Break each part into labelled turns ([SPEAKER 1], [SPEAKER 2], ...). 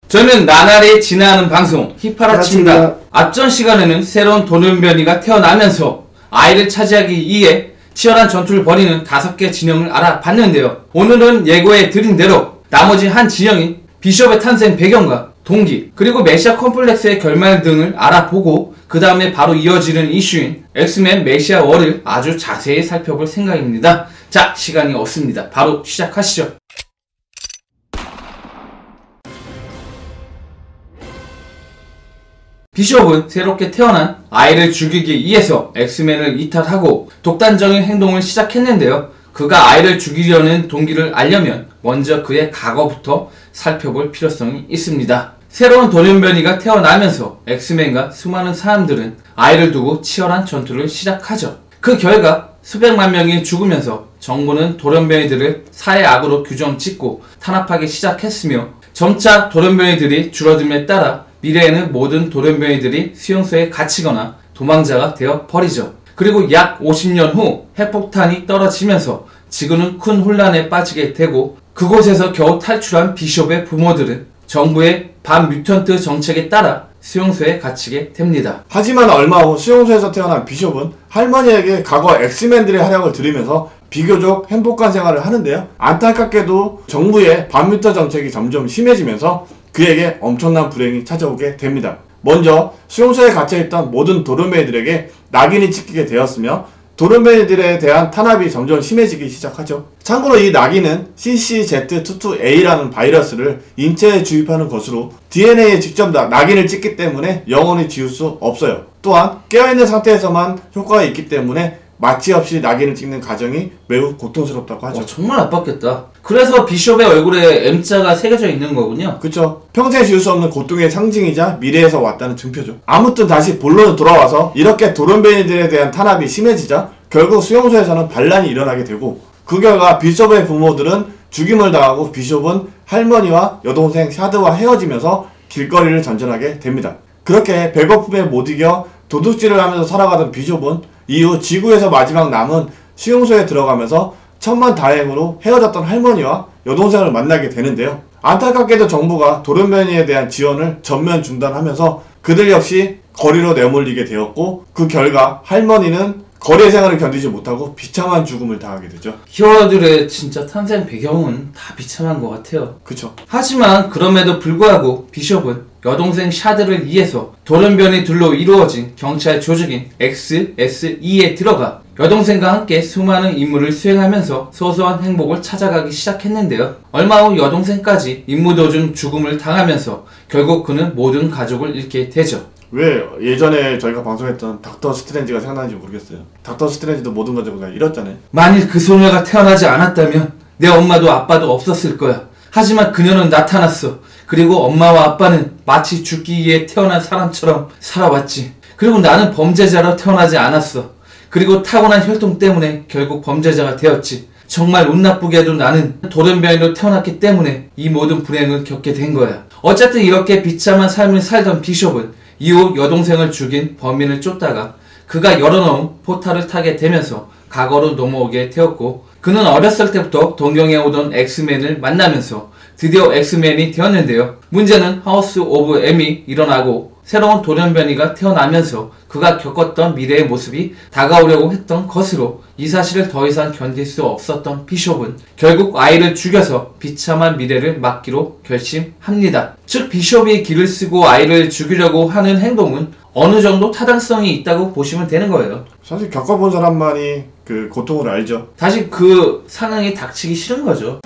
[SPEAKER 1] 저는 나날이 진화하는 방송 휘파라치입니다. 앞전 시간에는 새로운 돌연변이가 태어나면서 아이를 차지하기 위해 치열한 전투를 벌이는 5개 진영을 알아봤는데요. 오늘은 예고해 드린 대로 나머지 한 진영인 비숍의 탄생 배경과 동기, 그리고 메시아 컴플렉스의 결말 등을 알아보고 그 다음에 바로 이어지는 이슈인 엑스맨 메시아 월을 아주 자세히 살펴볼 생각입니다. 자, 시간이 없습니다. 바로 시작하시죠. 비숍은 새롭게 태어난 아이를 죽이기 위해서 엑스맨을 이탈하고 독단적인 행동을 시작했는데요. 그가 아이를 죽이려는 동기를 알려면 먼저 그의 과거부터 살펴볼 필요성이 있습니다. 새로운 돌연변이가 태어나면서 엑스맨과 수많은 사람들은 아이를 두고 치열한 전투를 시작하죠. 그 결과 수백만 명이 죽으면서 정부는 돌연변이들을 사회 악으로 규정짓고 탄압하기 시작했으며 점차 돌연변이들이 줄어듦에 따라 미래에는 모든 돌연변이들이 수용소에 갇히거나 도망자가 되어 버리죠. 그리고 약 50년 후 핵폭탄이 떨어지면서 지구는 큰 혼란에 빠지게 되고 그곳에서 겨우 탈출한 비숍의 부모들은 정부의 반뮤턴트 정책에 따라 수용소에 갇히게 됩니다.
[SPEAKER 2] 하지만 얼마 후 수용소에서 태어난 비숍은 할머니에게 과거 엑스맨들의 활약을 들으면서 비교적 행복한 생활을 하는데요. 안타깝게도 정부의 반뮤턴 정책이 점점 심해지면서 그에게 엄청난 불행이 찾아오게 됩니다. 먼저 수용소에 갇혀있던 모든 돌연변이들에게 낙인이 찍히게 되었으며 돌연변이들에 대한 탄압이 점점 심해지기 시작하죠. 참고로 이 낙인은 CCZ22A라는 바이러스를 인체에 주입하는 것으로 DNA에 직접 낙인을 찍기 때문에 영원히 지울 수 없어요. 또한 깨어있는 상태에서만 효과가 있기 때문에 마취 없이 낙인을 찍는 과정이 매우 고통스럽다고 하죠.
[SPEAKER 1] 정말 아팠겠다. 그래서 비숍의 얼굴에 M자가 새겨져 있는 거군요.
[SPEAKER 2] 그쵸. 평생 지울 수 없는 고통의 상징이자 미래에서 왔다는 증표죠. 아무튼 다시 본론으로 돌아와서 이렇게 돌연변이들에 대한 탄압이 심해지자 결국 수용소에서는 반란이 일어나게 되고 그 결과 비숍의 부모들은 죽임을 당하고 비숍은 할머니와 여동생 샤드와 헤어지면서 길거리를 전전하게 됩니다. 그렇게 배고픔에 못 이겨 도둑질을 하면서 살아가던 비숍은 이후 지구에서 마지막 남은 수용소에 들어가면서 천만다행으로 헤어졌던 할머니와 여동생을 만나게 되는데요. 안타깝게도 정부가 돌연변이에 대한 지원을 전면 중단하면서 그들 역시 거리로 내몰리게 되었고 그 결과 할머니는 거리의 생활을 견디지 못하고 비참한 죽음을 당하게 되죠.
[SPEAKER 1] 히어로들의 진짜 탄생 배경은 다 비참한 것 같아요.
[SPEAKER 2] 그쵸.
[SPEAKER 1] 하지만 그럼에도 불구하고 비숍은 여동생 샤드를 위해서 돌연변이들로 이루어진 경찰 조직인 XSE에 들어가 여동생과 함께 수많은 임무를 수행하면서 소소한 행복을 찾아가기 시작했는데요. 얼마 후 여동생까지 임무 도중 죽음을 당하면서 결국 그는 모든 가족을 잃게 되죠.
[SPEAKER 2] 왜 예전에 저희가 방송했던 닥터 스트레인지가 생각나는지 모르겠어요. 닥터 스트레인지도 모든 가족을 다 잃었잖아요.
[SPEAKER 1] 만일 그 소녀가 태어나지 않았다면 내 엄마도 아빠도 없었을 거야. 하지만 그녀는 나타났어. 그리고 엄마와 아빠는 마치 죽기 위해 태어난 사람처럼 살아왔지. 그리고 나는 범죄자로 태어나지 않았어. 그리고 타고난 혈통 때문에 결국 범죄자가 되었지. 정말 운 나쁘게도 나는 돌연변이로 태어났기 때문에 이 모든 불행을 겪게 된 거야. 어쨌든 이렇게 비참한 삶을 살던 비숍은 이후 여동생을 죽인 범인을 쫓다가 그가 열어놓은 포탈을 타게 되면서 과거로 넘어오게 되었고 그는 어렸을 때부터 동경해오던 엑스맨을 만나면서 드디어 엑스맨이 되었는데요. 문제는 하우스 오브 M이 일어나고 새로운 돌연변이가 태어나면서 그가 겪었던 미래의 모습이 다가오려고 했던 것으로 이 사실을 더 이상 견딜 수 없었던 비숍은 결국 아이를 죽여서 비참한 미래를 막기로 결심합니다. 즉 비숍이 길을 쓰고 아이를 죽이려고 하는 행동은 어느 정도 타당성이 있다고 보시면 되는 거예요.
[SPEAKER 2] 사실 겪어본 사람만이 그 고통을 알죠.
[SPEAKER 1] 다시 그 상황이 닥치기 싫은 거죠.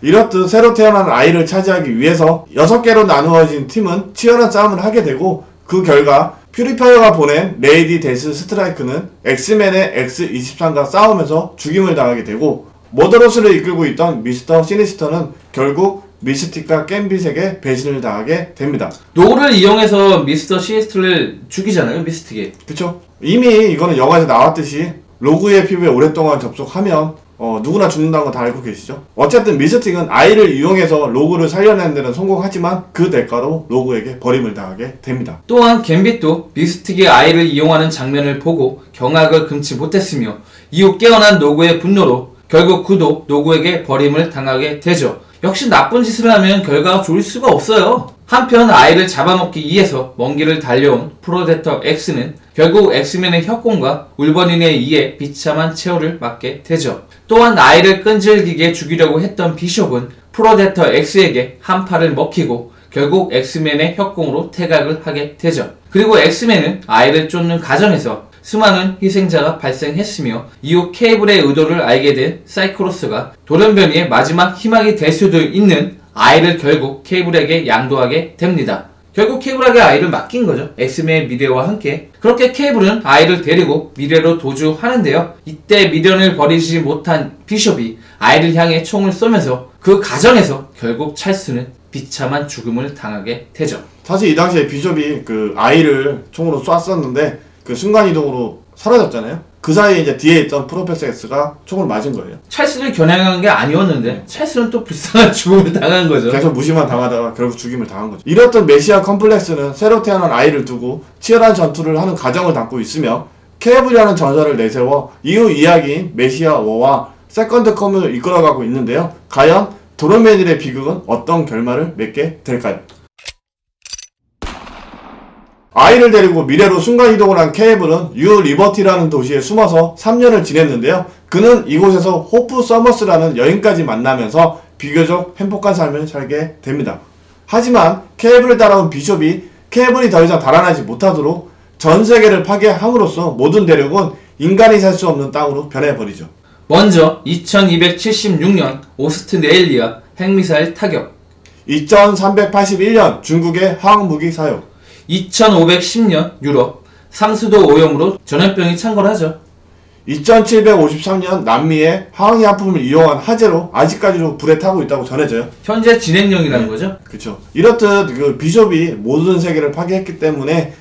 [SPEAKER 2] 이렇듯 새로 태어난 아이를 차지하기 위해서 6개로 나누어진 팀은 치열한 싸움을 하게 되고 그 결과 퓨리파이어가 보낸 레이디 데스 스트라이크는 엑스맨의 X23과 싸우면서 죽임을 당하게 되고 모더로스를 이끌고 있던 미스터 시니스터는 결국 미스틱과 갬빗에게 배신을 당하게 됩니다.
[SPEAKER 1] 노를 이용해서 미스터 시니스터를 죽이잖아요, 미스틱이.
[SPEAKER 2] 그쵸? 이미 이거는 영화에서 나왔듯이 로그의 피부에 오랫동안 접속하면 누구나 죽는다는 거 다 알고 계시죠? 어쨌든 미스틱은 아이를 이용해서 로그를 살려내는 데는 성공하지만 그 대가로 로그에게 버림을 당하게 됩니다.
[SPEAKER 1] 또한 갬빗도 미스틱이 아이를 이용하는 장면을 보고 경악을 금치 못했으며 이후 깨어난 로그의 분노로 결국 그도 로그에게 버림을 당하게 되죠. 역시 나쁜 짓을 하면 결과가 좋을 수가 없어요. 한편 아이를 잡아먹기 위해서 먼 길을 달려온 프로데터 X는 결국 엑스맨의 협공과 울버린에 의해 비참한 최후를 맞게 되죠. 또한 아이를 끈질기게 죽이려고 했던 비숍은 프로데터 X에게 한 팔을 먹히고 결국 엑스맨의 협공으로 퇴각을 하게 되죠. 그리고 엑스맨은 아이를 쫓는 과정에서 수많은 희생자가 발생했으며 이후 케이블의 의도를 알게 된 사이클로스가 돌연변이의 마지막 희망이 될 수도 있는 아이를 결국 케이블에게 양도하게 됩니다. 결국 케이블에게 아이를 맡긴 거죠. 엑스맨의 미래와 함께. 그렇게 케이블은 아이를 데리고 미래로 도주하는데요. 이때 미련을 버리지 못한 비숍이 아이를 향해 총을 쏘면서 그 과정에서 결국 찰스는 비참한 죽음을 당하게 되죠.
[SPEAKER 2] 사실 이 당시에 비숍이 그 아이를 총으로 쐈었는데 그 순간이동으로 사라졌잖아요. 그 사이에 이제 뒤에 있던 프로페서 X가 총을 맞은 거예요.
[SPEAKER 1] 찰스를 겨냥한 게 아니었는데 찰스는 또 불쌍한 죽음을 당한 거죠.
[SPEAKER 2] 계속 무시만 당하다가 결국 죽임을 당한 거죠. 이렇던 메시아 컴플렉스는 새로 태어난 아이를 두고 치열한 전투를 하는 과정을 담고 있으며 케이블이라는 전설을 내세워 이후 이야기인 메시아 워와 세컨드 컴을 이끌어가고 있는데요. 과연 도론베닐의 비극은 어떤 결말을 맺게 될까요? 아이를 데리고 미래로 순간이동을 한 케이블은 뉴 리버티라는 도시에 숨어서 3년을 지냈는데요. 그는 이곳에서 호프 서머스라는 여인까지 만나면서 비교적 행복한 삶을 살게 됩니다. 하지만 케이블을 따라온 비숍이 케이블이 더 이상 달아나지 못하도록 전 세계를 파괴함으로써 모든 대륙은 인간이 살 수 없는 땅으로 변해버리죠.
[SPEAKER 1] 먼저 2276년 오스트레일리아 핵미사일 타격,
[SPEAKER 2] 2381년 중국의 화학무기 사용,
[SPEAKER 1] 2510년 유럽 상수도 오염으로 전염병이 창궐하죠.
[SPEAKER 2] 2753년 남미의 화학약품을 이용한 화재로 아직까지도 불에 타고 있다고 전해져요.
[SPEAKER 1] 현재 진행형이라는 거죠.
[SPEAKER 2] 그렇죠. 이렇듯 그 비숍이 모든 세계를 파괴했기 때문에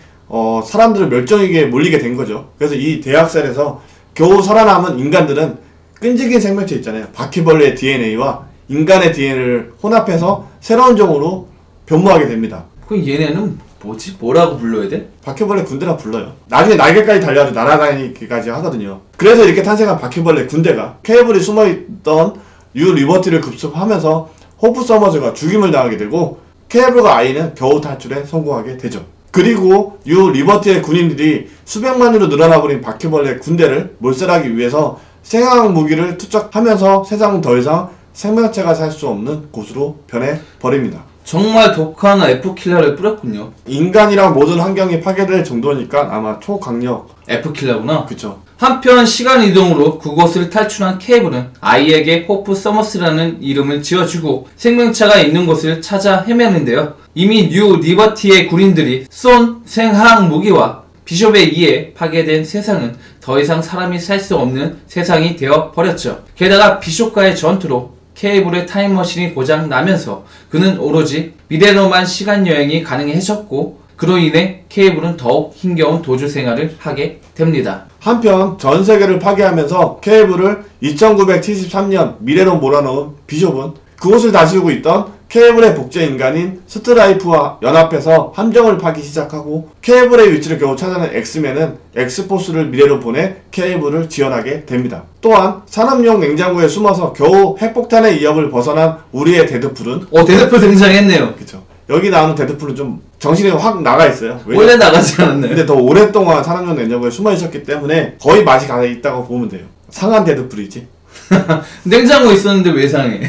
[SPEAKER 2] 사람들을 멸종위기에 몰리게 된 거죠. 그래서 이 대학살에서 겨우 살아남은 인간들은 끈질긴 생명체 있잖아요. 바퀴벌레의 DNA와 인간의 DNA를 혼합해서 새로운 종으로 변모하게 됩니다.
[SPEAKER 1] 그럼 얘네는 뭐라고 불러야 돼?
[SPEAKER 2] 바퀴벌레 군대라 불러요. 나중에 날개까지 달려도 날아다니기까지 하거든요. 그래서 이렇게 탄생한 바퀴벌레 군대가 케이블이 숨어있던 뉴 리버티를 급습하면서 호프 서머즈가 죽임을 당하게 되고 케이블과 아이는 겨우 탈출에 성공하게 되죠. 그리고 뉴 리버티의 군인들이 수백만으로 늘어나버린 바퀴벌레 군대를 몰살하기 위해서 생화학 무기를 투척하면서 세상은 더 이상 생명체가 살 수 없는 곳으로 변해버립니다.
[SPEAKER 1] 정말 독한 F킬러를 뿌렸군요.
[SPEAKER 2] 인간이랑 모든 환경이 파괴될 정도니까 아마 초강력
[SPEAKER 1] F킬러구나.
[SPEAKER 2] 그쵸.
[SPEAKER 1] 한편 시간이동으로 그곳을 탈출한 케이블은 아이에게 호프 서머스라는 이름을 지어주고 생명체가 있는 곳을 찾아 헤매는데요. 이미 뉴 리버티의 군인들이 쏜 생화학 무기와 비숍에 의해 파괴된 세상은 더 이상 사람이 살 수 없는 세상이 되어 버렸죠. 게다가 비숍과의 전투로 케이블의 타임머신이 고장 나면서 그는 오로지 미래로만 시간여행이 가능해졌고 그로 인해 케이블은 더욱 힘겨운 도주 생활을 하게 됩니다.
[SPEAKER 2] 한편 전 세계를 파괴하면서 케이블을 2973년 미래로 몰아넣은 비숍은 그곳을 다스리고 있던 케이블의 복제 인간인 스트라이프와 연합해서 함정을 파기 시작하고 케이블의 위치를 겨우 찾아낸 엑스맨은 엑스포스를 미래로 보내 케이블을 지원하게 됩니다. 또한 산업용 냉장고에 숨어서 겨우 핵폭탄의 위협을 벗어난 우리의 데드풀은
[SPEAKER 1] 데드풀 등장했네요.
[SPEAKER 2] 그쵸. 여기 나오는 데드풀은 좀 정신이 확 나가 있어요.
[SPEAKER 1] 원래 나가지 않았나요?
[SPEAKER 2] 근데 더 오랫동안 산업용 냉장고에 숨어 있었기 때문에 거의 맛이 가 있다고 보면 돼요. 상한 데드풀이지.
[SPEAKER 1] 냉장고 있었는데 왜 상해?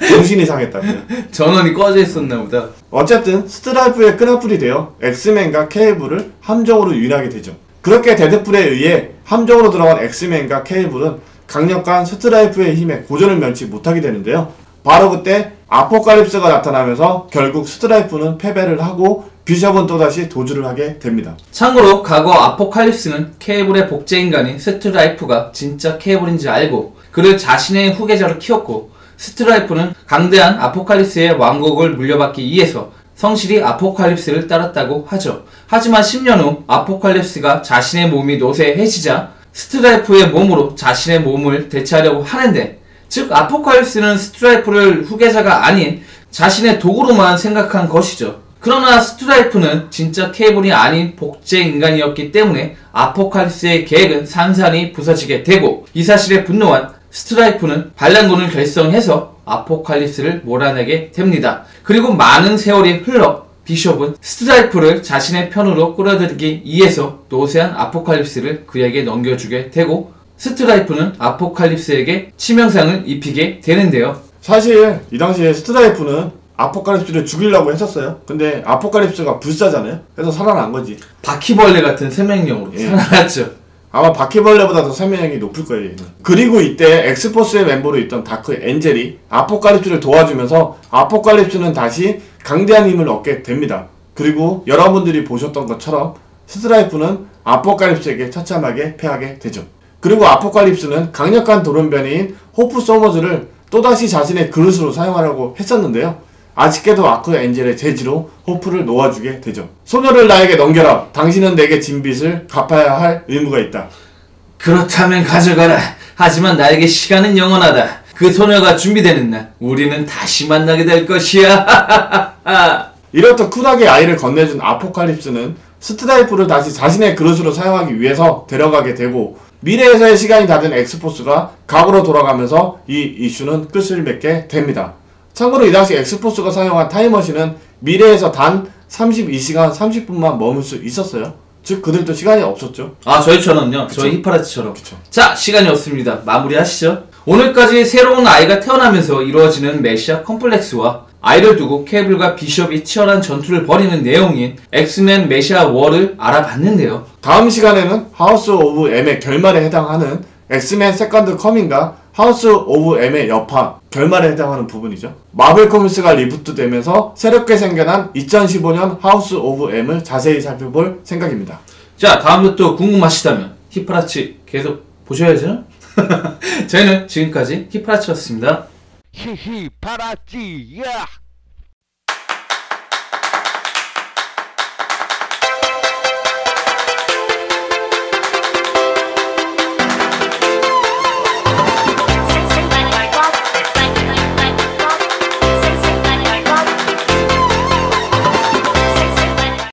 [SPEAKER 2] 정신이 상했다고요.
[SPEAKER 1] 전원이 꺼져 있었나 보다.
[SPEAKER 2] 어쨌든 스트라이프의 끈앞풀이 되어 엑스맨과 케이블을 함정으로 유인하게 되죠. 그렇게 데드풀에 의해 함정으로 들어간 엑스맨과 케이블은 강력한 스트라이프의 힘에 고전을 면치 못하게 되는데요. 바로 그때 아포칼립스가 나타나면서 결국 스트라이프는 패배를 하고 비숍은 또다시 도주를 하게 됩니다.
[SPEAKER 1] 참고로 과거 아포칼립스는 케이블의 복제인간인 스트라이프가 진짜 케이블인지 알고 그를 자신의 후계자로 키웠고 스트라이프는 강대한 아포칼립스의 왕국을 물려받기 위해서 성실히 아포칼립스를 따랐다고 하죠. 하지만 10년 후 아포칼립스가 자신의 몸이 노쇠해지자 스트라이프의 몸으로 자신의 몸을 대체하려고 하는데 즉 아포칼립스는 스트라이프를 후계자가 아닌 자신의 도구로만 생각한 것이죠. 그러나 스트라이프는 진짜 케이블이 아닌 복제 인간이었기 때문에 아포칼립스의 계획은 산산이 부서지게 되고 이 사실에 분노한 스트라이프는 반란군을 결성해서 아포칼립스를 몰아내게 됩니다. 그리고 많은 세월이 흘러 비숍은 스트라이프를 자신의 편으로 끌어들이기 위해서 노세한 아포칼립스를 그에게 넘겨주게 되고, 스트라이프는 아포칼립스에게 치명상을 입히게 되는데요.
[SPEAKER 2] 사실 이 당시에 스트라이프는 아포칼립스를 죽이려고 했었어요. 근데 아포칼립스가 불사잖아요. 그래서 살아난 거지.
[SPEAKER 1] 바퀴벌레 같은 생명력으로 살아났죠.
[SPEAKER 2] 아마 바퀴벌레보다 더 생명력이 높을 거예요, 얘는. 그리고 이때 엑스포스의 멤버로 있던 다크 엔젤이 아포칼립스를 도와주면서 아포칼립스는 다시 강대한 힘을 얻게 됩니다. 그리고 여러분들이 보셨던 것처럼 스트라이프는 아포칼립스에게 처참하게 패하게 되죠. 그리고 아포칼립스는 강력한 돌연변이인 호프 소머즈를 또다시 자신의 그릇으로 사용하려고 했었는데요. 아쉽게도 아크 엔젤의 제지로 호프를 놓아주게 되죠. 소녀를 나에게 넘겨라. 당신은 내게 진 빚을 갚아야 할 의무가 있다.
[SPEAKER 1] 그렇다면 가져가라. 하지만 나에게 시간은 영원하다. 그 소녀가 준비되는 날 우리는 다시 만나게 될 것이야.
[SPEAKER 2] 이렇듯 쿨하게 아이를 건네준 아포칼립스는 스트라이프를 다시 자신의 그릇으로 사용하기 위해서 데려가게 되고, 미래에서의 시간이 다 된 엑스포스가 과거로 돌아가면서 이 이슈는 끝을 맺게 됩니다. 참고로 이 당시 엑스포스가 사용한 타임머신은 미래에서 단 32시간 30분만 머물 수 있었어요. 즉 그들도 시간이 없었죠.
[SPEAKER 1] 아, 저희처럼요.
[SPEAKER 2] 그쵸?
[SPEAKER 1] 저희 히파라치처럼.
[SPEAKER 2] 그쵸.
[SPEAKER 1] 자, 시간이 없습니다. 마무리하시죠. 오늘까지 새로운 아이가 태어나면서 이루어지는 메시아 컴플렉스와 아이를 두고 케이블과 비숍이 치열한 전투를 벌이는 내용인 엑스맨 메시아 월을 알아봤는데요.
[SPEAKER 2] 다음 시간에는 하우스 오브 M의 결말에 해당하는 엑스맨 세컨드 커밍과 하우스 오브 M의 여파, 결말에 해당하는 부분이죠. 마블 코믹스가 리부트되면서 새롭게 생겨난 2015년 하우스 오브 M을 자세히 살펴볼 생각입니다.
[SPEAKER 1] 자, 다음도 또 궁금하시다면 히파라치 계속 보셔야죠. 저희는 지금까지 히파라치였습니다.
[SPEAKER 3] 히히파라치 야